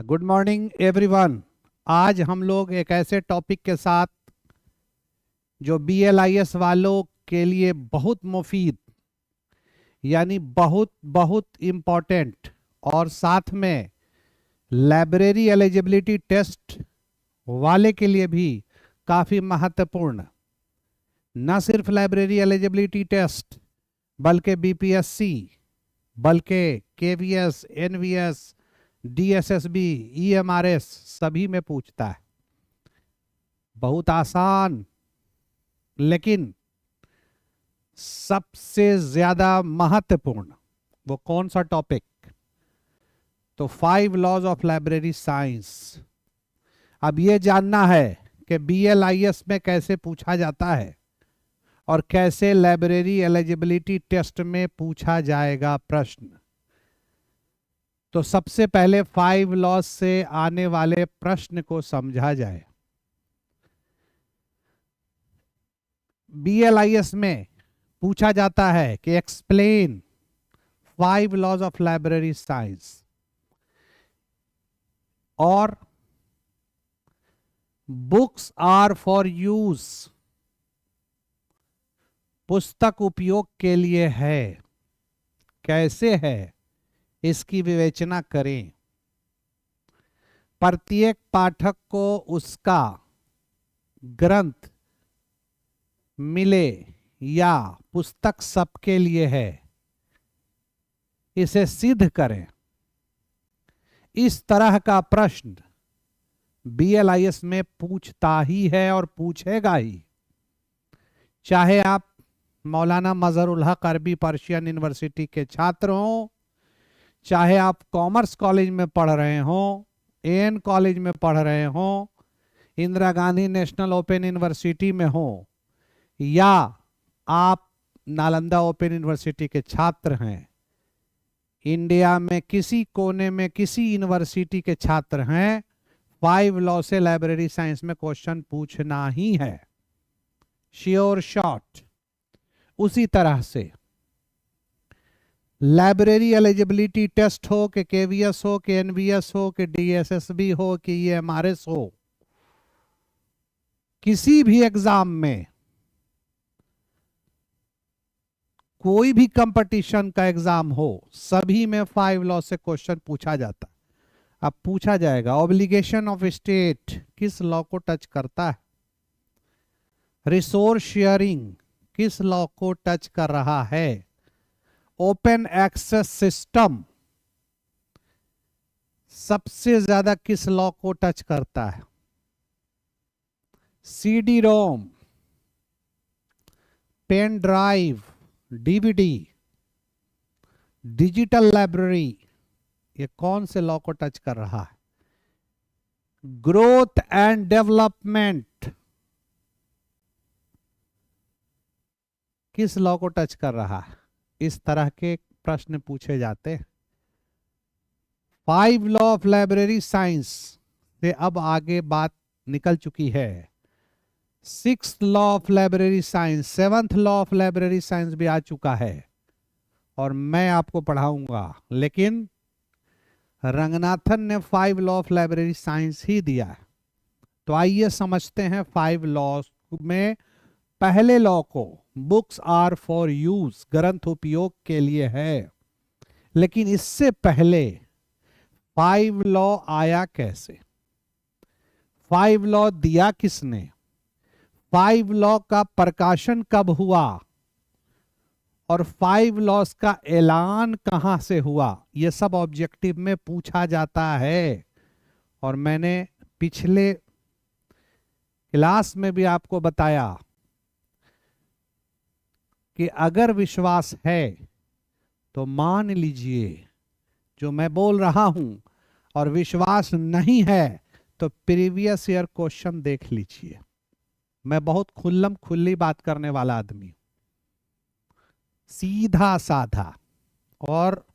Good morning everyone. आज हम लोग एक ऐसे टॉपिक के साथ जो BLIS वालों के लिए बहुत मुफीद यानी बहुत बहुत इम्पॉर्टेंट और साथ में लाइब्रेरी एलिजिबिलिटी टेस्ट वाले के लिए भी काफ़ी महत्वपूर्ण, न सिर्फ लाइब्रेरी एलिजिबिलिटी टेस्ट बल्कि BPSC, बल्कि KVS, NVS, DSSB, EMRS सभी में पूछता है। बहुत आसान लेकिन सबसे ज्यादा महत्वपूर्ण वो कौन सा टॉपिक? तो 5 लॉज ऑफ लाइब्रेरी साइंस। अब ये जानना है कि BLIS में कैसे पूछा जाता है और कैसे लाइब्रेरी एलिजिबिलिटी टेस्ट में पूछा जाएगा प्रश्न। तो सबसे पहले 5 लॉज से आने वाले प्रश्न को समझा जाए। BLIS में पूछा जाता है कि explain 5 laws of library science और बुक्स आर फॉर यूज, पुस्तक उपयोग के लिए है, कैसे है इसकी विवेचना करें। प्रत्येक पाठक को उसका ग्रंथ मिले या पुस्तक सबके लिए है, इसे सिद्ध करें। इस तरह का प्रश्न BLIS में पूछता ही है और पूछेगा ही, चाहे आप मौलाना मजहरुल हक अरबी पर्शियन यूनिवर्सिटी के छात्र हों, चाहे आप कॉमर्स कॉलेज में पढ़ रहे हों, AN कॉलेज में पढ़ रहे हों, Indira Gandhi national open university में हों, या आप नालंदा ओपन यूनिवर्सिटी के छात्र हैं, इंडिया में किसी कोने में किसी यूनिवर्सिटी के छात्र हैं, 5 लॉ से लाइब्रेरी साइंस में क्वेश्चन पूछना ही है, श्योर शॉट। उसी तरह से लाइब्रेरी एलिजिबिलिटी टेस्ट हो कि KVS हो कि NVS हो कि DSSB हो कि EMRS हो, किसी भी एग्जाम में, कोई भी कंपटीशन का एग्जाम हो, सभी में 5 लॉ से क्वेश्चन पूछा जाता है। अब पूछा जाएगा ऑब्लिगेशन ऑफ स्टेट किस लॉ को टच करता है, रिसोर्स शेयरिंग किस लॉ को टच कर रहा है, ओपन एक्सेस सिस्टम सबसे ज्यादा किस लॉ को टच करता है, CD-ROM, pen drive, DVD, digital library, ये कौन से लॉ को टच कर रहा है, ग्रोथ एंड डेवलपमेंट किस लॉ को टच कर रहा है। इस तरह के प्रश्न पूछे जाते हैं। 5 लॉ ऑफ लाइब्रेरी साइंस से अब आगे बात निकल चुकी है। 6th law of library science, 7th law of library science भी आ चुका है और मैं आपको पढ़ाऊंगा, लेकिन रंगनाथन ने 5 लॉ ऑफ लाइब्रेरी साइंस ही दिया है। तो आइए समझते हैं 5 लॉ में पहले लॉ को, बुक्स आर फॉर यूज, ग्रंथ उपयोग के लिए है। लेकिन इससे पहले 5 लॉ आया कैसे, 5 लॉ दिया किसने, 5 लॉ का प्रकाशन कब हुआ और 5 लॉस का ऐलान कहां से हुआ, यह सब ऑब्जेक्टिव में पूछा जाता है। और मैंने पिछले क्लास में भी आपको बताया कि अगर विश्वास है तो मान लीजिए जो मैं बोल रहा हूं, और विश्वास नहीं है तो प्रीवियस ईयर क्वेश्चन देख लीजिए। मैं बहुत खुल्लम खुल्ली बात करने वाला आदमी, सीधा साधा और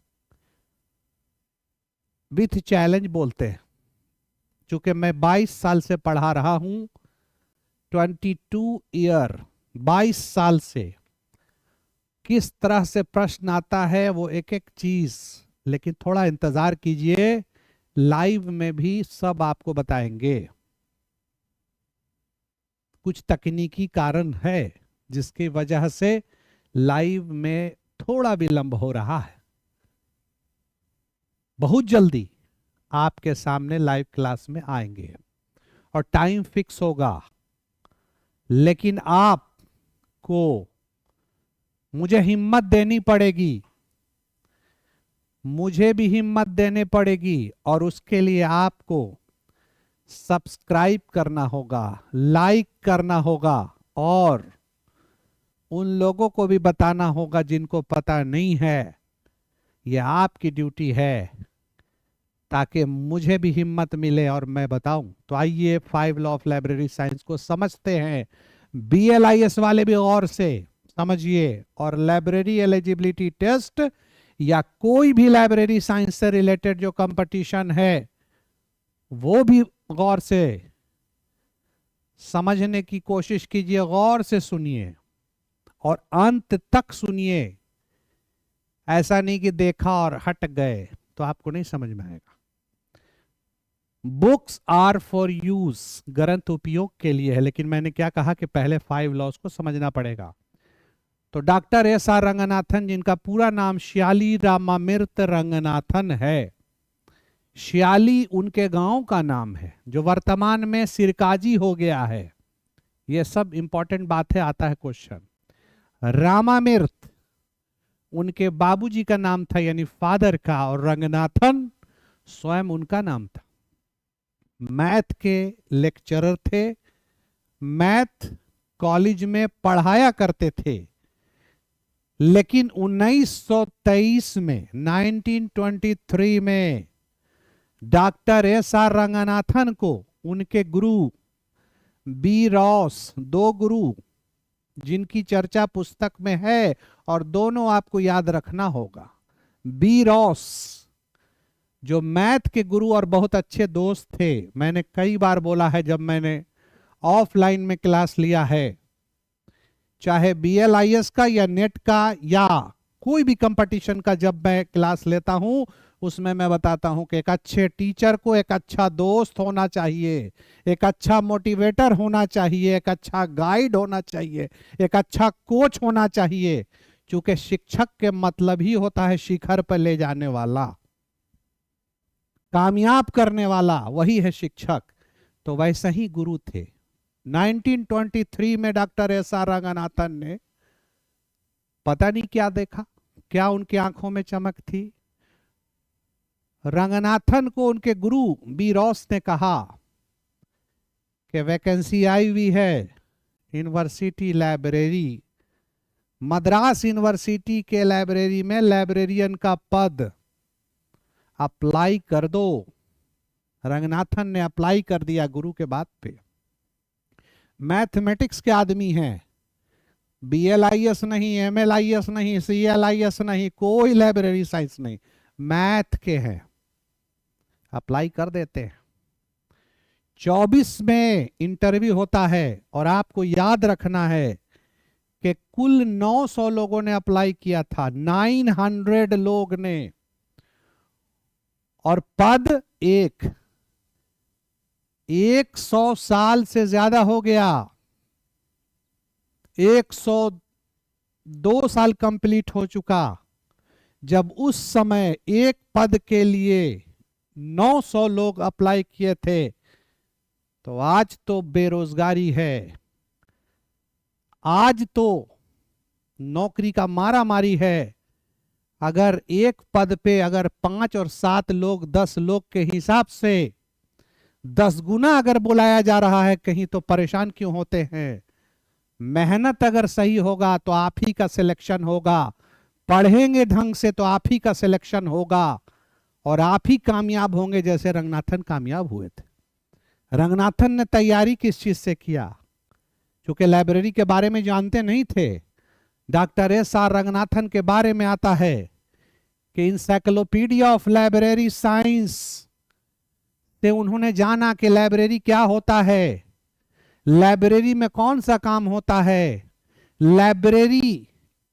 विथ चैलेंज बोलते हैं। चूंकि मैं 22 साल से पढ़ा रहा हूं, 22 ईयर, 22 साल से किस तरह से प्रश्न आता है वो एक एक चीज, लेकिन थोड़ा इंतजार कीजिए, लाइव में भी सब आपको बताएंगे। कुछ तकनीकी कारण है जिसकी वजह से लाइव में थोड़ा विलंब हो रहा है। बहुत जल्दी आपके सामने लाइव क्लास में आएंगे और टाइम फिक्स होगा, लेकिन आपको मुझे हिम्मत देनी पड़ेगी, मुझे भी हिम्मत देनी पड़ेगी, और उसके लिए आपको सब्सक्राइब करना होगा, लाइक करना होगा, और उन लोगों को भी बताना होगा जिनको पता नहीं है। यह आपकी ड्यूटी है ताकि मुझे भी हिम्मत मिले और मैं बताऊं। तो आइए 5 लॉ ऑफ लाइब्रेरी साइंस को समझते हैं। BLIS वाले भी गौर से समझिए, और लाइब्रेरी एलिजिबिलिटी टेस्ट या कोई भी लाइब्रेरी साइंस से रिलेटेड जो कंपटीशन है वो भी गौर से समझने की कोशिश कीजिए, गौर से सुनिए और अंत तक सुनिए। ऐसा नहीं कि देखा और हट गए तो आपको नहीं समझ में आएगा। बुक्स आर फॉर यूज, ग्रंथ उपयोग के लिए है, लेकिन मैंने क्या कहा कि पहले 5 लॉज को समझना पड़ेगा। तो डॉक्टर SR रंगनाथन, जिनका पूरा नाम श्याली रामामृत रंगनाथन है, श्याली उनके गांव का नाम है जो वर्तमान में सिरकाजी हो गया है। यह सब इंपॉर्टेंट बात है, आता है क्वेश्चन। रामामृत उनके बाबूजी का नाम था, यानी फादर का, और रंगनाथन स्वयं उनका नाम था। मैथ के लेक्चरर थे, मैथ कॉलेज में पढ़ाया करते थे, लेकिन 1923 में 1923 में डॉक्टर SR रंगनाथन को उनके गुरु बी रॉस, 2 गुरु जिनकी चर्चा पुस्तक में है और दोनों आपको याद रखना होगा। बी रॉस जो मैथ के गुरु और बहुत अच्छे दोस्त थे, मैंने कई बार बोला है जब मैंने ऑफलाइन में क्लास लिया है, चाहे BLIS का या नेट का या कोई भी कंपटीशन का, जब मैं क्लास लेता हूं उसमें मैं बताता हूं कि एक अच्छे टीचर को एक अच्छा दोस्त होना चाहिए, एक अच्छा मोटिवेटर होना चाहिए, एक अच्छा गाइड होना चाहिए, एक अच्छा कोच होना चाहिए, क्योंकि शिक्षक के मतलब ही होता है शिखर पर ले जाने वाला, कामयाब करने वाला, वही है शिक्षक। तो वैसे ही गुरु थे। 1923 में डॉक्टर SR रंगनाथन ने पता नहीं क्या देखा, क्या उनकी आंखों में चमक थी। रंगनाथन को उनके गुरु बी रॉस ने कहा कि वैकेंसी आई हुई है यूनिवर्सिटी लाइब्रेरी, मद्रास यूनिवर्सिटी के लाइब्रेरी में लाइब्रेरियन का पद, अप्लाई कर दो। रंगनाथन ने अप्लाई कर दिया गुरु के बात पे। मैथमेटिक्स के आदमी हैं, BLIS नहीं, MLIS नहीं, CLIS नहीं, कोई लाइब्रेरी साइंस नहीं, मैथ के हैं, अप्लाई कर देते हैं। 24 में इंटरव्यू होता है और आपको याद रखना है कि कुल 900 लोगों ने अप्लाई किया था, 900 लोग ने, और पद 100 साल से ज्यादा हो गया, 102 साल कंप्लीट हो चुका। जब उस समय एक पद के लिए 900 लोग अप्लाई किए थे, तो आज तो बेरोजगारी है, आज तो नौकरी का मारामारी है। अगर एक पद पे अगर 5 और 7 लोग 10 लोग के हिसाब से 10 गुना अगर बुलाया जा रहा है कहीं, तो परेशान क्यों होते हैं। मेहनत अगर सही होगा तो आप ही का सिलेक्शन होगा, पढ़ेंगे ढंग से तो आप ही का सिलेक्शन होगा, और आप ही कामयाब होंगे जैसे रंगनाथन कामयाब हुए थे। रंगनाथन ने तैयारी किस चीज से किया, क्योंकि लाइब्रेरी के बारे में जानते नहीं थे। डॉक्टर SR रंगनाथन के बारे में आता है कि इंसाइक्लोपीडिया ऑफ लाइब्रेरी साइंस से उन्होंने जाना कि लाइब्रेरी क्या होता है, लाइब्रेरी में कौन सा काम होता है, लाइब्रेरी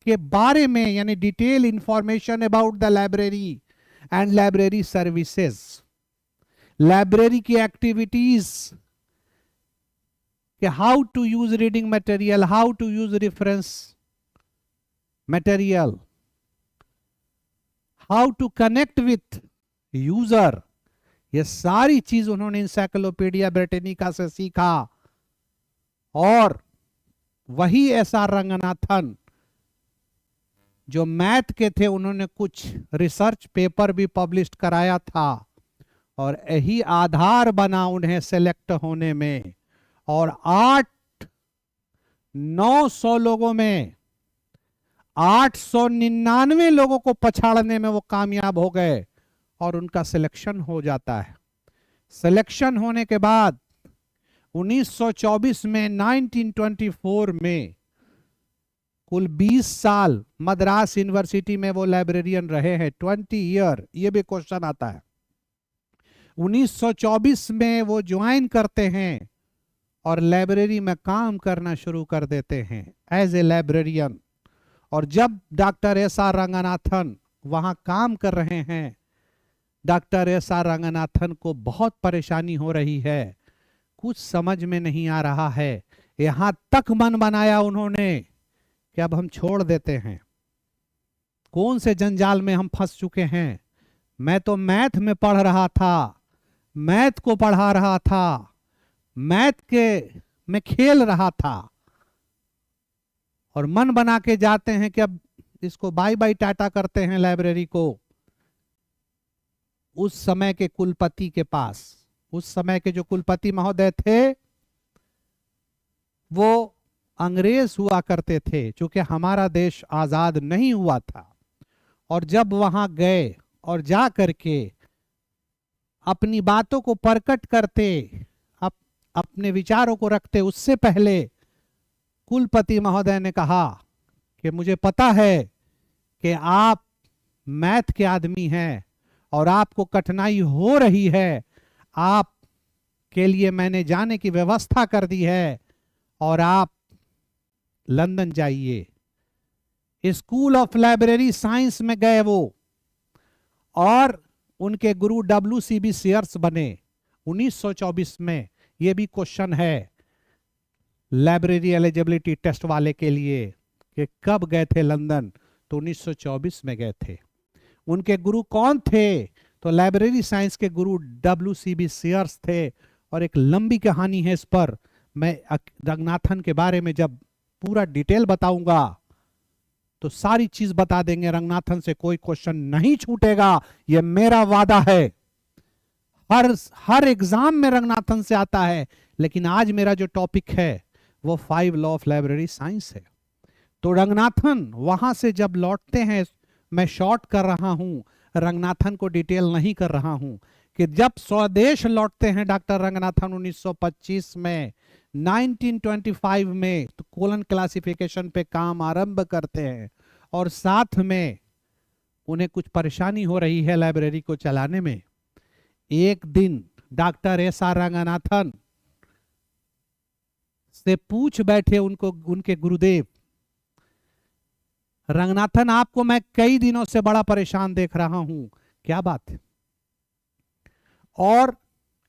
के बारे में, यानी detail information about the library and library services. Library की एक्टिविटीज कि how to use reading material, how to use reference material, how to connect with user, ये सारी चीज उन्होंने इंसाइक्लोपीडिया ब्रिटानिका से सीखा। और वही एस.आर. रंगनाथन जो मैथ के थे, उन्होंने कुछ रिसर्च पेपर भी पब्लिश कराया था और यही आधार बना उन्हें सेलेक्ट होने में। और 900 लोगों में 899 लोगों को पछाड़ने में वो कामयाब हो गए और उनका सिलेक्शन हो जाता है। सिलेक्शन होने के बाद 1924 में 1924 में कुल 20 साल मद्रास यूनिवर्सिटी में वो लाइब्रेरियन रहे हैं, 20 ईयर। ये भी क्वेश्चन आता है। 1924 में वो ज्वाइन करते हैं और लाइब्रेरी में काम करना शुरू कर देते हैं एज ए लाइब्रेरियन। और जब डॉक्टर एस.आर. रंगनाथन वहां काम कर रहे हैं, डॉक्टर एस.आर. रंगनाथन को बहुत परेशानी हो रही है, कुछ समझ में नहीं आ रहा है। यहां तक मन बनाया उन्होंने कि अब हम छोड़ देते हैं, कौन से जंजाल में हम फंस चुके हैं। मैं तो मैथ में पढ़ रहा था, मैथ को पढ़ा रहा था, मैथ के में खेल रहा था, और मन बना के जाते हैं कि अब इसको बाय बाय टाटा करते हैं लाइब्रेरी को। उस समय के कुलपति के पास, उस समय के जो कुलपति महोदय थे वो अंग्रेज हुआ करते थे, क्योंकि हमारा देश आजाद नहीं हुआ था। और जब वहां गए और जा करके अपनी बातों को प्रकट करते, अपने विचारों को रखते, उससे पहले कुलपति महोदय ने कहा कि मुझे पता है कि आप मैथ के आदमी हैं और आपको कठिनाई हो रही है, आप के लिए मैंने जाने की व्यवस्था कर दी है और आप लंदन जाइए। स्कूल ऑफ लाइब्रेरी साइंस में गए वो और उनके गुरु W.C.B. शेयर्स बने 1924 में। ये भी क्वेश्चन है लाइब्रेरी एलिजिबिलिटी टेस्ट वाले के लिए कि कब गए थे लंदन, तो 1924 में गए थे। उनके गुरु कौन थे, तो लाइब्रेरी साइंस के गुरु W.C.B. शेयर्स थे। और एक लंबी कहानी है इस पर, मैं रंगनाथन के बारे में जब पूरा डिटेल बताऊंगा तो सारी चीज बता देंगे। रंगनाथन से कोई क्वेश्चन नहीं छूटेगा, यह मेरा वादा है। हर एग्जाम में रंगनाथन से आता है, लेकिन आज मेरा जो टॉपिक है वो 5 लॉ ऑफ लाइब्रेरी साइंस है। तो रंगनाथन वहां से जब लौटते हैं, मैं शॉर्ट कर रहा हूं, रंगनाथन को डिटेल नहीं कर रहा हूं, कि जब स्वदेश लौटते हैं डॉक्टर रंगनाथन 1925 में, 1925 में, तो कोलन क्लासिफिकेशन पे काम आरंभ करते हैं। और साथ में उन्हें कुछ परेशानी हो रही है लाइब्रेरी को चलाने में। एक दिन डॉक्टर एस.आर. रंगनाथन से पूछ बैठे उनके गुरुदेव, रंगनाथन आपको मैं कई दिनों से बड़ा परेशान देख रहा हूं, क्या बात है? और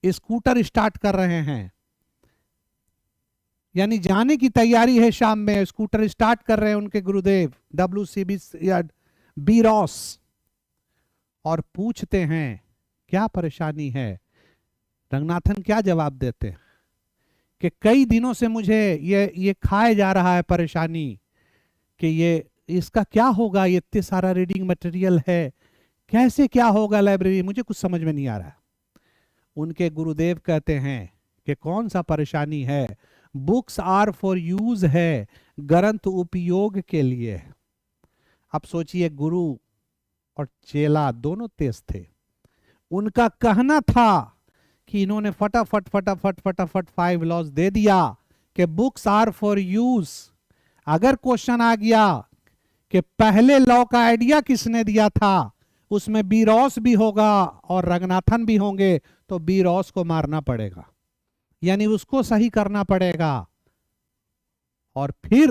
स्कूटर स्टार्ट कर रहे हैं, यानी जाने की तैयारी है शाम में, स्कूटर स्टार्ट कर रहे हैं उनके गुरुदेव W.C.B. या बी रॉस, और पूछते हैं क्या परेशानी है। रंगनाथन क्या जवाब देते हैं कि कई दिनों से मुझे ये खाए जा रहा है परेशानी, कि ये इसका क्या होगा, ये इतने सारा रीडिंग मटेरियल है, कैसे क्या होगा लाइब्रेरी, मुझे कुछ समझ में नहीं आ रहा। उनके गुरुदेव कहते हैं कि कौन सा परेशानी है, बुक्स आर फॉर यूज है, ग्रंथ उपयोग के लिए है। अब सोचिए, गुरु और चेला दोनों तेज थे। उनका कहना था कि इन्होंने फटाफट फटाफट फटाफट 5 लॉज दे दिया कि बुक्स आर फॉर यूज। अगर क्वेश्चन आ गया कि पहले लॉ का आइडिया किसने दिया था, उसमें बी रॉस भी होगा और रंगनाथन भी होंगे, तो बी रॉस को मारना पड़ेगा, यानी उसको सही करना पड़ेगा। और फिर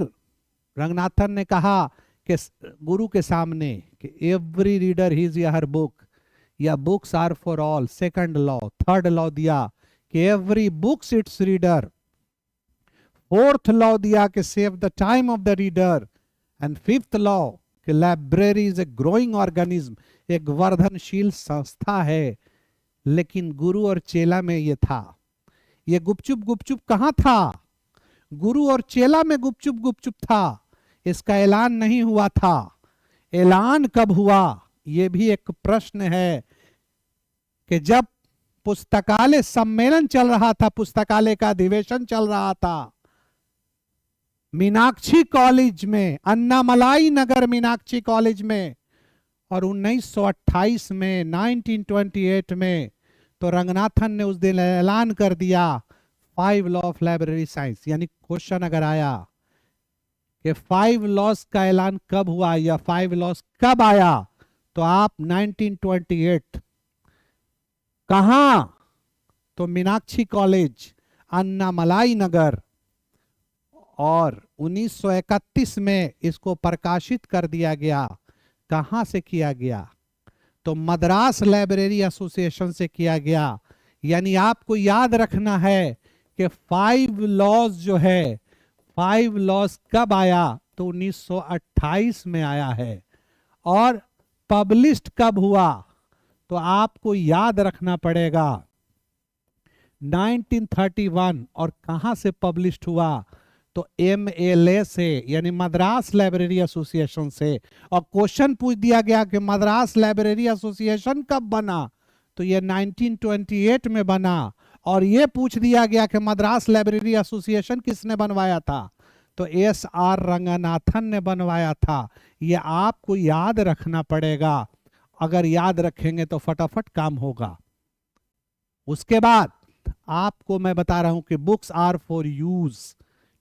रंगनाथन ने कहा कि गुरु के सामने कि एवरी रीडर हिज या हर बुक, या books are for all, second law. Third law दिया कि every books its reader. Fourth law दिया कि save the time of the reader. And fifth law कि library is a growing organism, एक वर्धनशील संस्था है। लेकिन गुरु और चेला में ये था, ये गुपचुप गुपचुप कहां था? गुरु और चेला में गुपचुप गुपचुप था, इसका ऐलान नहीं हुआ था। ऐलान कब हुआ, यह भी एक प्रश्न है। कि जब पुस्तकालय सम्मेलन चल रहा था, पुस्तकालय का अधिवेशन चल रहा था मीनाक्षी कॉलेज में, अन्नामलाई नगर मीनाक्षी कॉलेज में, और 1928 में 1928 में तो रंगनाथन ने उस दिन ऐलान कर दिया 5 लॉ ऑफ लाइब्रेरी साइंस। यानी क्वेश्चन अगर आया कि 5 लॉस का ऐलान कब हुआ या 5 लॉस कब आया, तो आप 1928 कहां? तो मीनाक्षी कॉलेज, अन्नामलाई नगर। और 1931 में इसको प्रकाशित कर दिया गया। कहां से किया गया? तो मद्रास लाइब्रेरी एसोसिएशन से किया गया। यानी आपको याद रखना है कि 5 लॉज जो है, 5 लॉज कब आया? तो 1928 में आया है। और पब्लिश्ड कब हुआ? तो आपको याद रखना पड़ेगा 1931। और कहां से पब्लिश्ड हुआ? तो MLA से, यानी मद्रास लाइब्रेरी एसोसिएशन से। और क्वेश्चन पूछ दिया गया कि मद्रास लाइब्रेरी एसोसिएशन कब बना? तो ये 1928 में बना। और ये पूछ दिया गया कि मद्रास लाइब्रेरी एसोसिएशन किसने बनवाया था? तो SR रंगनाथन ने बनवाया था। ये आपको याद रखना पड़ेगा। अगर याद रखेंगे तो फटाफट काम होगा। उसके बाद आपको मैं बता रहा हूं कि books are for use.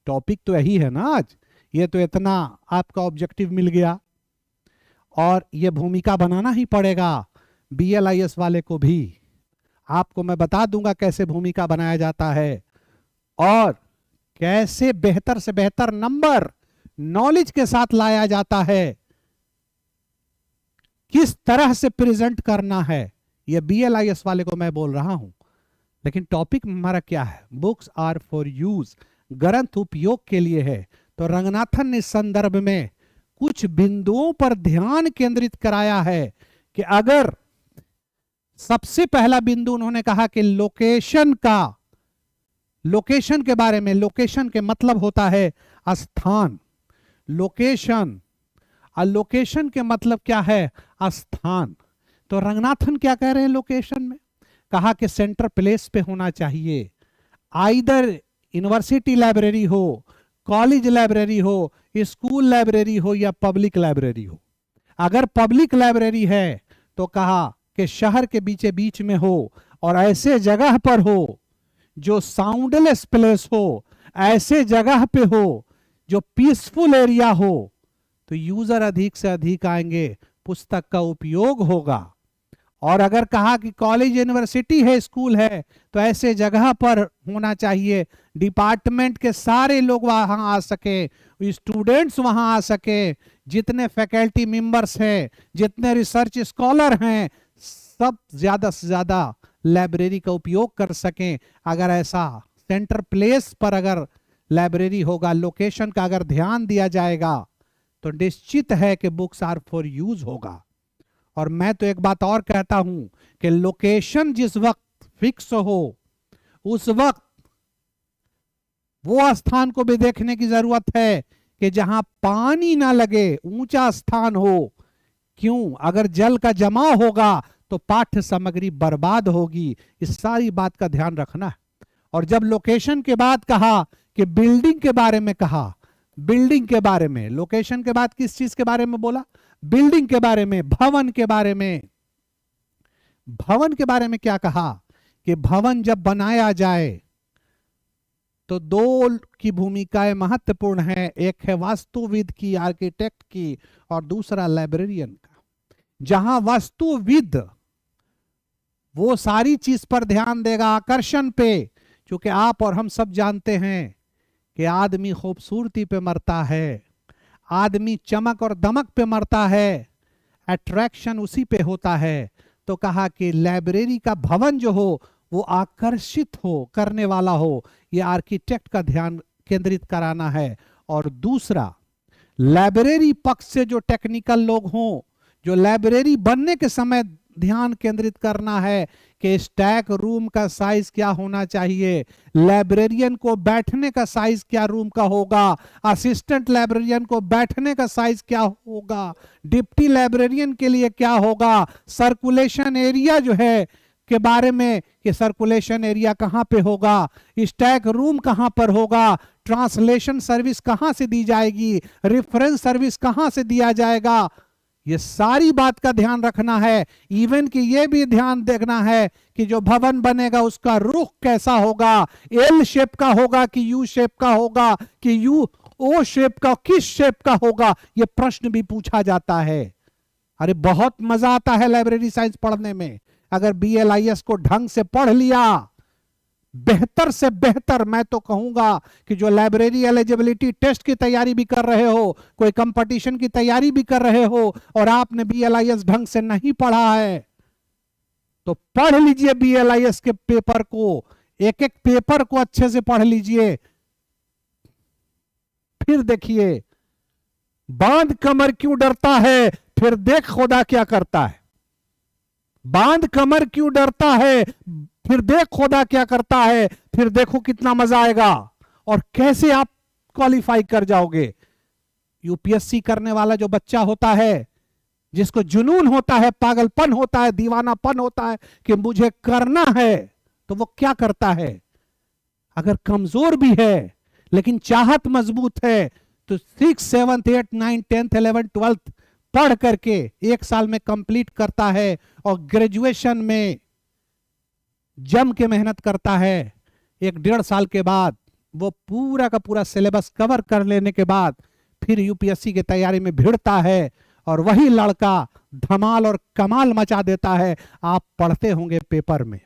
Topic तो यही है ना आज। ये तो इतना आपका ऑब्जेक्टिव मिल गया। और ये भूमिका बनाना ही पड़ेगा BLIS वाले को भी। आपको मैं बता दूंगा कैसे भूमिका बनाया जाता है और कैसे बेहतर से बेहतर नंबर नॉलेज के साथ लाया जाता है, किस तरह से प्रेजेंट करना है। ये BLIS वाले को मैं बोल रहा हूं। लेकिन टॉपिक हमारा क्या है? बुक्स आर फॉर यूज, ग्रंथ उपयोग के लिए है। तो रंगनाथन ने इस संदर्भ में कुछ बिंदुओं पर ध्यान केंद्रित कराया है कि अगर सबसे पहला बिंदु उन्होंने कहा कि लोकेशन के बारे में। लोकेशन के मतलब होता है स्थान, लोकेशन। और लोकेशन के मतलब क्या है? स्थान। तो रंगनाथन क्या कह रहे हैं लोकेशन में? कहा कि सेंटर प्लेस पे होना चाहिए। आइदर यूनिवर्सिटी लाइब्रेरी हो, कॉलेज लाइब्रेरी हो, स्कूल लाइब्रेरी हो या पब्लिक लाइब्रेरी हो। अगर पब्लिक लाइब्रेरी है तो कहा कि शहर के बीचे बीच में हो और ऐसे जगह पर हो जो साउंडलेस प्लेस हो, ऐसे जगह पे हो जो पीसफुल एरिया हो, तो यूजर अधिक से अधिक आएंगे, पुस्तक का उपयोग होगा। और अगर कहा कि कॉलेज यूनिवर्सिटी है, स्कूल है, तो ऐसे जगह पर होना चाहिए डिपार्टमेंट के सारे लोग वहां आ सके, स्टूडेंट्स वहां आ सके, जितने फैकल्टी मेंबर्स हैं, जितने रिसर्च स्कॉलर हैं, सब ज्यादा से ज्यादा लाइब्रेरी का उपयोग कर सकें। अगर ऐसा सेंटर प्लेस पर अगर लाइब्रेरी होगा, लोकेशन का अगर ध्यान दिया जाएगा, तो निश्चित है कि बुक्स आर फॉर यूज होगा। और मैं तो एक बात और कहता हूं कि लोकेशन जिस वक्त फिक्स हो, उस वक्त वो स्थान को भी देखने की जरूरत है कि जहां पानी ना लगे, ऊंचा स्थान हो। क्यों? अगर जल का जमाव होगा तो पाठ्य सामग्री बर्बाद होगी। इस सारी बात का ध्यान रखना है। और जब लोकेशन के बाद कहा कि बिल्डिंग के बारे में कहा, बिल्डिंग के बारे में, लोकेशन के बाद किस चीज के बारे में बोला? बिल्डिंग के बारे में, भवन के बारे में। भवन के बारे में क्या कहा कि भवन जब बनाया जाए तो 2 की भूमिकाएं महत्वपूर्ण है। एक है वास्तुविद की, आर्किटेक्ट की, और दूसरा लाइब्रेरियन का। जहां वास्तुविद वो सारी चीज पर ध्यान देगा, आकर्षण पे, क्योंकि आप और हम सब जानते हैं कि आदमी खूबसूरती पे मरता है, आदमी चमक और दमक पे मरता है, अट्रैक्शन उसी पे होता है। तो कहा कि लाइब्रेरी का भवन जो हो वो आकर्षित हो, करने वाला हो, ये आर्किटेक्ट का ध्यान केंद्रित कराना है। और दूसरा, लाइब्रेरी पक्ष से जो टेक्निकल लोग हों, जो लाइब्रेरी बनने के समय ध्यान केंद्रित करना है कि स्टैक रूम का साइज क्या होना चाहिए, लाइब्रेरियन को बैठने का साइज क्या रूम का होगा, असिस्टेंट लाइब्रेरियन को बैठने का साइज क्या होगा, डिप्टी लाइब्रेरियन के लिए क्या होगा, सर्कुलेशन एरिया जो है के बारे में कि सर्कुलेशन एरिया कहां पे होगा, स्टैक रूम कहां पर होगा, ट्रांसलेशन सर्विस कहां से दी जाएगी, रेफरेंस सर्विस कहां से दिया जाएगा, ये सारी बात का ध्यान रखना है। इवन कि ये भी ध्यान देखना है कि जो भवन बनेगा उसका रुख कैसा होगा, एल शेप का होगा कि यू शेप का होगा कि यू ओ शेप का, किस शेप का होगा, ये प्रश्न भी पूछा जाता है। अरे बहुत मजा आता है लाइब्रेरी साइंस पढ़ने में। अगर BLIS को ढंग से पढ़ लिया, बेहतर से बेहतर, मैं तो कहूंगा कि जो लाइब्रेरी एलिजिबिलिटी टेस्ट की तैयारी भी कर रहे हो, कोई कंपटीशन की तैयारी भी कर रहे हो और आपने BLIS ढंग से नहीं पढ़ा है तो पढ़ लीजिए BLIS के पेपर को, एक एक पेपर को अच्छे से पढ़ लीजिए। फिर देखिए, बांध कमर क्यों डरता है, फिर देख खुदा क्या करता है। बांध कमर क्यों डरता है, फिर देख खुदा क्या करता है। फिर देखो कितना मजा आएगा और कैसे आप क्वालिफाई कर जाओगे। यूपीएससी करने वाला जो बच्चा होता है, जिसको जुनून होता है, पागलपन होता है, दीवानापन होता है कि मुझे करना है, तो वो क्या करता है, अगर कमजोर भी है लेकिन चाहत मजबूत है तो 6, 7, 8, 9, 10, 11, 12 पढ़ करके 1 साल में कंप्लीट करता है और ग्रेजुएशन में जम के मेहनत करता है। 1-1.5 साल के बाद वो पूरा का पूरा सिलेबस कवर कर लेने के बाद फिर यूपीएससी की तैयारी में भिड़ता है और वही लड़का धमाल और कमाल मचा देता है। आप पढ़ते होंगे पेपर में,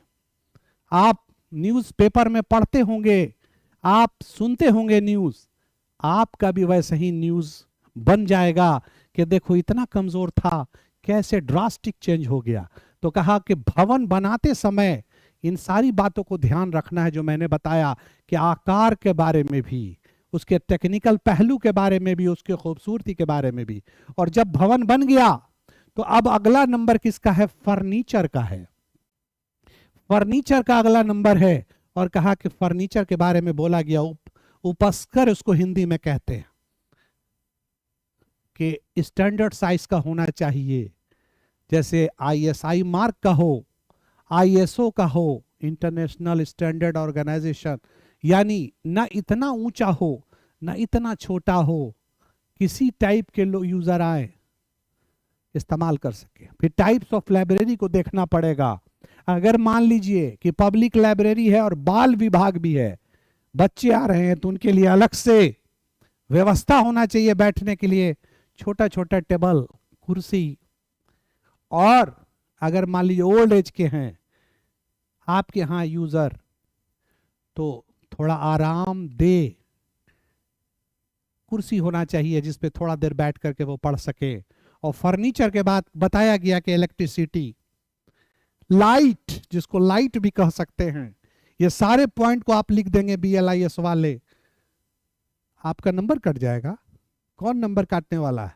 आप न्यूज पेपर में पढ़ते होंगे, आप सुनते होंगे न्यूज, आपका भी वैसे ही न्यूज बन जाएगा कि देखो इतना कमजोर था, कैसे ड्रास्टिक चेंज हो गया। तो कहा कि भवन बनाते समय इन सारी बातों को ध्यान रखना है जो मैंने बताया, कि आकार के बारे में भी, उसके टेक्निकल पहलू के बारे में भी, उसके खूबसूरती के बारे में भी। और जब भवन बन गया तो अब अगला नंबर किसका है, फर्नीचर का है। फर्नीचर का अगला नंबर है और कहा कि फर्नीचर के बारे में बोला गया, उपस्कर उसको हिंदी में कहते हैं, कि स्टैंडर्ड साइज का होना चाहिए, जैसे ISI मार्क का हो, ISO का हो, इंटरनेशनल स्टैंडर्ड ऑर्गेनाइजेशन, यानी ना इतना ऊंचा हो ना इतना छोटा हो, किसी टाइप के लोग यूजर आए इस्तेमाल कर सके। फिर टाइप्स ऑफ लाइब्रेरी को देखना पड़ेगा। अगर मान लीजिए कि पब्लिक लाइब्रेरी है और बाल विभाग भी है, बच्चे आ रहे हैं तो उनके लिए अलग से व्यवस्था होना चाहिए बैठने के लिए, छोटा छोटा टेबल कुर्सी। और अगर मान लीजिए ओल्ड एज के हैं आपके यहाँ यूजर, तो थोड़ा आरामदेह कुर्सी होना चाहिए जिस पे थोड़ा देर बैठ करके वो पढ़ सके। और फर्नीचर के बाद बताया गया कि इलेक्ट्रिसिटी, लाइट, जिसको लाइट भी कह सकते हैं, ये सारे पॉइंट को आप लिख देंगे BLIS वाले, आपका नंबर कट जाएगा। कौन नंबर काटने वाला है?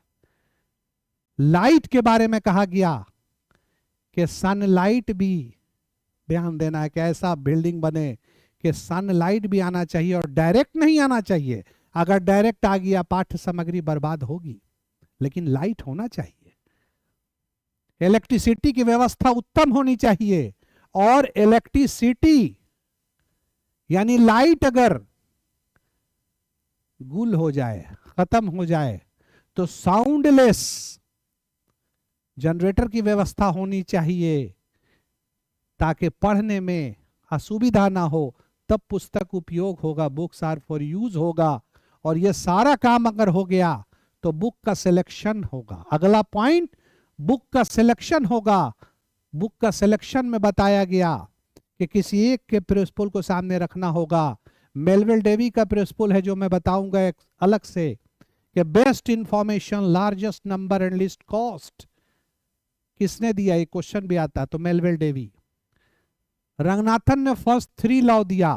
लाइट के बारे में कहा गया कि सनलाइट भी ध्यान देना है कि ऐसा बिल्डिंग बने कि सनलाइट भी आना चाहिए और डायरेक्ट नहीं आना चाहिए। अगर डायरेक्ट आ गया पाठ्य सामग्री बर्बाद होगी, लेकिन लाइट होना चाहिए। इलेक्ट्रिसिटी की व्यवस्था उत्तम होनी चाहिए, और इलेक्ट्रिसिटी यानी लाइट अगर गुल हो जाए, खत्म हो जाए, तो साउंडलेस जनरेटर की व्यवस्था होनी चाहिए ताकि पढ़ने में असुविधा ना हो। तब पुस्तक उपयोग होगा, बुक्स आर फॉर यूज होगा। और ये सारा काम अगर हो गया तो बुक का सिलेक्शन होगा। अगला पॉइंट बुक का सिलेक्शन होगा। बुक का सिलेक्शन में बताया गया कि किसी एक के प्रिंसिपल को सामने रखना होगा। मेलविल डेवी का प्रिंसिपल है जो मैं बताऊंगा एक अलग से, कि best information, largest number and list cost, किसने दिया, ये क्वेश्चन भी आता है, तो मेलविल डेवी। रंगनाथन ने फर्स्ट 3 लॉ दिया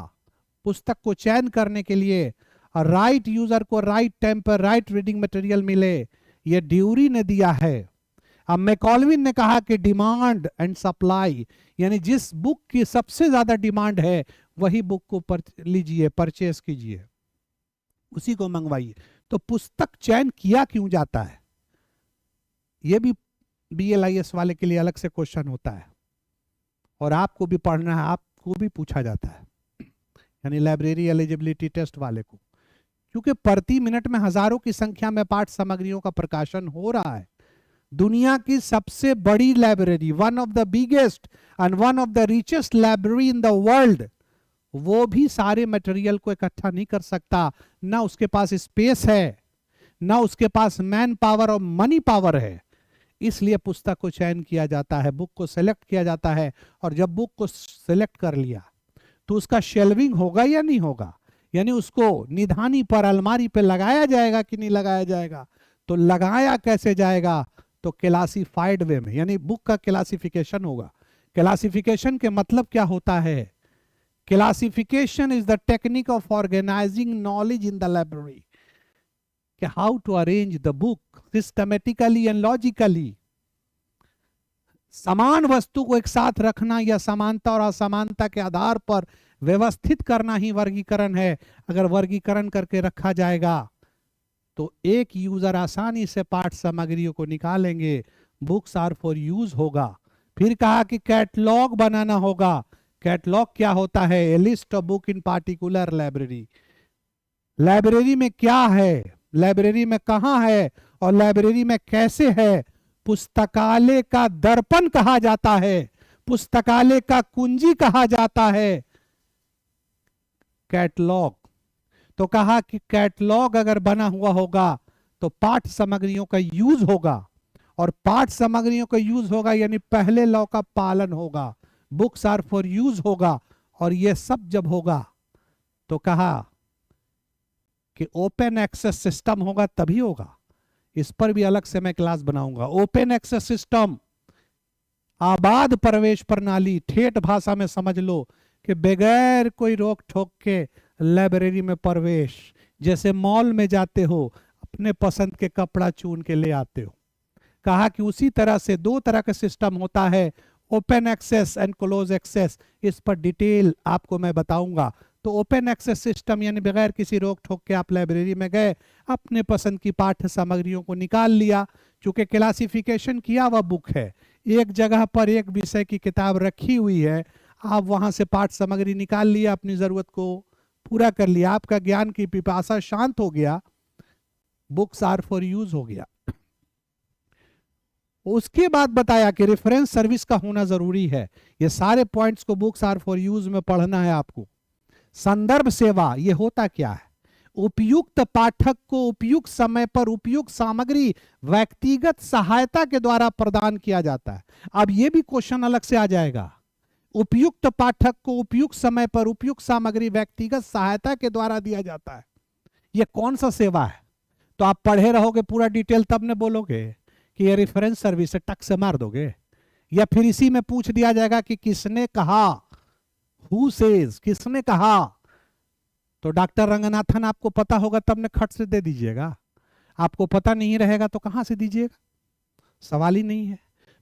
पुस्तक को चयन करने के लिए, और राइट यूजर को राइट टाइम पर राइट रीडिंग मटेरियल मिले, ये ड्यूरी ने दिया है। अब मैकॉल्विन ने कहा कि डिमांड एंड सप्लाई, यानी जिस बुक की सबसे ज्यादा डिमांड है वही बुक को लीजिए, परचेस कीजिए, उसी को मंगवाइए। तो पुस्तक चयन किया क्यों जाता है, यह भी BLIS वाले के लिए अलग से क्वेश्चन होता है, और आपको भी पढ़ना है, आपको भी पूछा जाता है, यानी लाइब्रेरी एलिजिबिलिटी टेस्ट वाले को, क्योंकि प्रति मिनट में हजारों की संख्या में पाठ सामग्रियों का प्रकाशन हो रहा है। दुनिया की सबसे बड़ी library, one of the biggest and one of the richest library in the world, वो भी सारे मटेरियल को इकट्ठा नहीं कर सकता, ना उसके पास स्पेस है, ना उसके पास मैन पावर और मनी पावर है। इसलिए पुस्तक को चयन किया जाता है, बुक को सिलेक्ट किया जाता है, और जब बुक को सिलेक्ट कर लिया तो उसका शेल्विंग होगा या नहीं होगा, यानी उसको निधानी पर, अलमारी पे लगाया जाएगा कि नहीं लगाया जाएगा। तो लगाया कैसे जाएगा, तो क्लासिफाइड वे में, यानी बुक का क्लासिफिकेशन होगा। क्लासिफिकेशन के मतलब क्या होता है, classification is the technique of organizing knowledge in the library, कि how to arrange the book systematically and logically. समान वस्तु को एक साथ रखना या समानता और असमानता के आधार पर व्यवस्थित करना ही वर्गीकरण है। अगर वर्गीकरण करके रखा जाएगा तो एक यूजर आसानी से पाठ सामग्रियों को निकालेंगे, बुक्स आर फॉर यूज होगा। फिर कहा कि कैटलॉग बनाना होगा। कैटलॉग क्या होता है, a list of book in particular library. Library में क्या है, लाइब्रेरी में कहां है और लाइब्रेरी में कैसे है। पुस्तकालय का दर्पण कहा जाता है, पुस्तकालय का कुंजी कहा जाता है कैटलॉग। तो कहा कि कैटलॉग अगर बना हुआ होगा तो पाठ सामग्रियों का यूज होगा, और पाठ सामग्रियों का यूज होगा यानी पहले लॉ का पालन होगा, बुक्स आर फॉर यूज होगा। और ये सब जब होगा तो कहा कि ओपन एक्सेस सिस्टम होगा तभी होगा। इस पर भी अलग से मैं क्लास बनाऊंगा। ओपन एक्सेस सिस्टम, आबाद प्रवेश प्रणाली, ठेठ भाषा में समझ लो कि बगैर कोई रोक ठोक के लाइब्रेरी में प्रवेश, जैसे मॉल में जाते हो अपने पसंद के कपड़ा चुन के ले आते हो। कहा कि उसी तरह से 2 तरह का सिस्टम होता है, open access and close access. इस पर डिटेल आपको मैं बताऊंगा। तो ओपन एक्सेस सिस्टम यानी बगैर किसी रोक ठोक के आप लाइब्रेरी में गए, अपने पसंद की पाठ्य सामग्रियों को निकाल लिया। चूंकि क्लासिफिकेशन किया हुआ बुक है, एक जगह पर एक विषय की किताब रखी हुई है, आप वहां से पाठ सामग्री निकाल लिया, अपनी जरूरत को पूरा कर लिया, आपका ज्ञान की पिपासा शांत हो गया, बुक्स आर फॉर यूज हो गया। उसके बाद बताया कि रेफरेंस सर्विस का होना जरूरी है। ये सारे पॉइंट्स को बुक्स आर फॉर यूज में पढ़ना है आपको। संदर्भ सेवा, ये होता क्या है, उपयुक्त पाठक को उपयुक्त समय पर उपयुक्त सामग्री व्यक्तिगत सहायता के द्वारा प्रदान किया जाता है। अब ये भी क्वेश्चन अलग से आ जाएगा। उपयुक्त पाठक को उपयुक्त समय पर उपयुक्त सामग्री व्यक्तिगत सहायता के द्वारा दिया जाता है, ये कौन सा सेवा है। तो आप पढ़े रहोगे पूरा डिटेल, तब ने बोलोगे कि ये रेफरेंस सर्विस है, टक से मार दोगे। या फिर इसी में पूछ दिया जाएगा कि किसने कहा, हु सेज, किसने कहा। तो डॉक्टर रंगनाथन आपको पता होगा तब ने खट से दे दीजिएगा, आपको पता नहीं रहेगा तो कहां से दीजिएगा, सवाल ही नहीं है।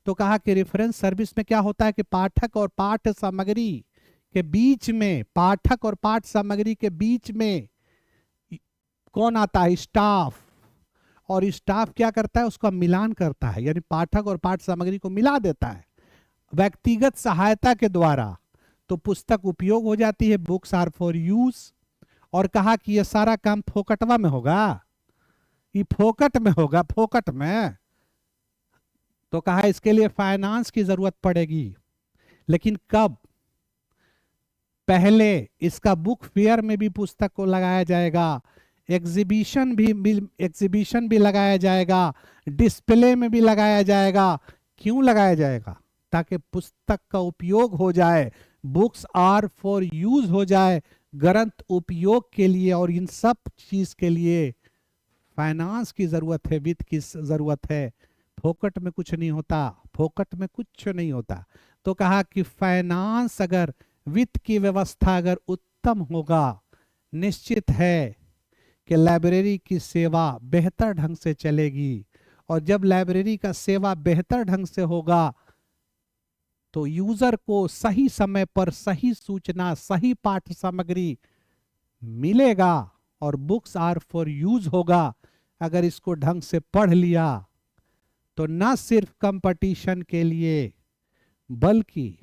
तो कहा कि रेफरेंस सर्विस में क्या होता है कि पाठक और पाठ सामग्री के बीच में, पाठक और पाठ सामग्री के बीच में कौन आता है, स्टाफ। और स्टाफ क्या करता है, उसका मिलान करता है, यानी पाठक और पाठ सामग्री को मिला देता है व्यक्तिगत सहायता के द्वारा। तो पुस्तक उपयोग हो जाती है, बुक्स आर फॉर यूज। और कहा कि यह सारा काम फोकटवा में होगा, ये फोकट में होगा, फोकट में। तो कहा इसके लिए फाइनेंस की जरूरत पड़ेगी, लेकिन कब, पहले इसका बुक फेयर में भी पुस्तक को लगाया जाएगा, एग्जीबिशन भी लगाया जाएगा, डिस्प्ले में भी लगाया जाएगा। क्यों लगाया जाएगा, ताकि पुस्तक का उपयोग हो जाए, बुक्स आर फॉर यूज हो जाए, ग्रंथ उपयोग के लिए। और इन सब चीज के लिए फाइनेंस की जरूरत है, वित्त की जरूरत है। फोकट में कुछ नहीं होता, फोकट में कुछ नहीं होता। तो कहा कि फाइनेंस अगर, वित्त की व्यवस्था अगर उत्तम होगा, निश्चित है कि लाइब्रेरी की सेवा बेहतर ढंग से चलेगी। और जब लाइब्रेरी का सेवा बेहतर ढंग से होगा तो यूजर को सही समय पर सही सूचना, सही पाठ्य सामग्री मिलेगा और बुक्स आर फॉर यूज होगा। अगर इसको ढंग से पढ़ लिया तो न सिर्फ कंपटीशन के लिए बल्कि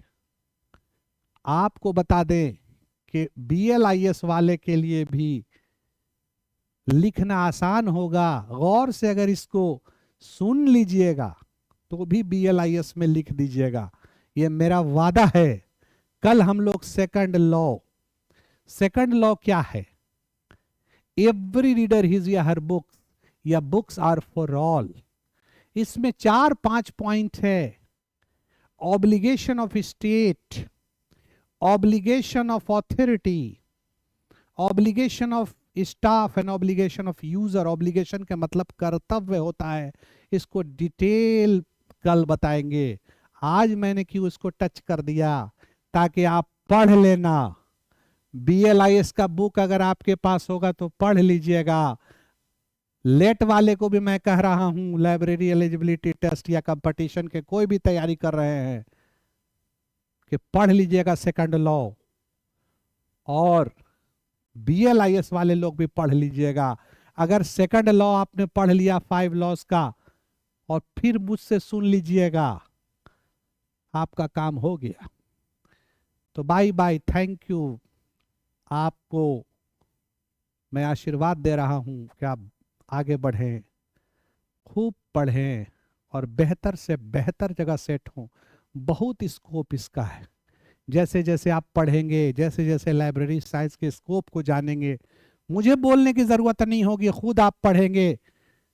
आपको बता दें कि BLIS वाले के लिए भी लिखना आसान होगा। गौर से अगर इसको सुन लीजिएगा तो भी BLIS में लिख दीजिएगा, ये मेरा वादा है। कल हम लोग सेकंड लॉ क्या है? एवरी रीडर हिज या हर बुक्स, या बुक्स आर फॉर ऑल। इसमें 4-5 पॉइंट है। Obligation of state, obligation of authority, obligation of staff and obligation of user. Obligation का मतलब कर्तव्य होता है, इसको डिटेल कल बताएंगे। आज मैंने क्यों इसको टच कर दिया, ताकि आप पढ़ लेना। BLIS का बुक अगर आपके पास होगा तो पढ़ लीजिएगा। लेट वाले को भी मैं कह रहा हूं, लाइब्रेरी एलिजिबिलिटी टेस्ट या कंपटीशन के कोई भी तैयारी कर रहे हैं, कि पढ़ लीजिएगा सेकंड लॉ। और BLIS वाले लोग भी पढ़ लीजिएगा। अगर सेकंड लॉ आपने पढ़ लिया 5 लॉज का और फिर मुझसे सुन लीजिएगा, आपका काम हो गया। तो बाय बाय, थैंक यू। आपको मैं आशीर्वाद दे रहा हूं कि आप आगे बढ़ें, खूब पढ़ें और बेहतर से बेहतर जगह सेट हों। बहुत स्कोप इसका है। जैसे जैसे आप पढ़ेंगे, जैसे जैसे लाइब्रेरी साइंस के स्कोप को जानेंगे, मुझे बोलने की ज़रूरत नहीं होगी, खुद आप पढ़ेंगे।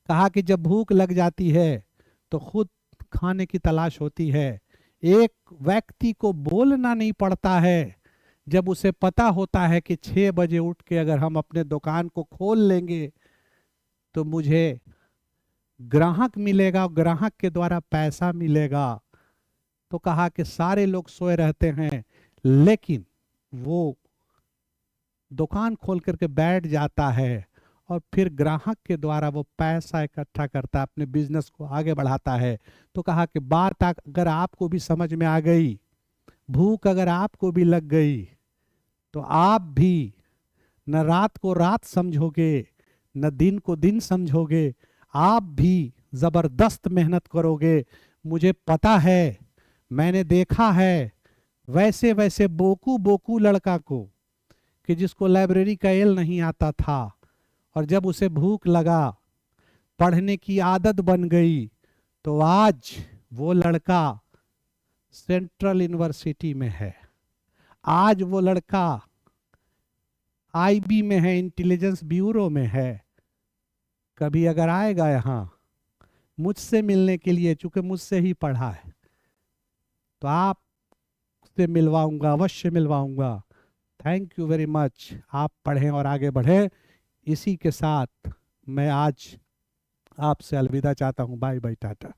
कहा कि जब भूख लग जाती है तो खुद खाने की तलाश होती है। एक व्यक्ति को बोलना नहीं पड़ता है जब उसे पता होता है कि 6 बजे उठ के अगर हम अपने दुकान को खोल लेंगे तो मुझे ग्राहक मिलेगा, ग्राहक के द्वारा पैसा मिलेगा। तो कहा कि सारे लोग सोए रहते हैं, लेकिन वो दुकान खोल करके बैठ जाता है और फिर ग्राहक के द्वारा वो पैसा इकट्ठा करता है, अपने बिजनेस को आगे बढ़ाता है। तो कहा कि बात अगर आपको भी समझ में आ गई, भूख अगर आपको भी लग गई, तो आप भी न रात को रात समझोगे, न दिन को दिन समझोगे, आप भी जबरदस्त मेहनत करोगे। मुझे पता है, मैंने देखा है वैसे वैसे बोकू लड़का को, कि जिसको लाइब्रेरी का एल नहीं आता था, और जब उसे भूख लगा, पढ़ने की आदत बन गई, तो आज वो लड़का सेंट्रल यूनिवर्सिटी में है। आज वो लड़का IB में है, इंटेलिजेंस ब्यूरो में है। कभी अगर आएगा यहाँ मुझसे मिलने के लिए, चूंकि मुझसे ही पढ़ा है, तो आप से मिलवाऊंगा, अवश्य मिलवाऊंगा। Thank you very much. आप पढ़ें और आगे बढ़ें। इसी के साथ मैं आज आपसे अलविदा चाहता हूँ। Bye bye, Tata.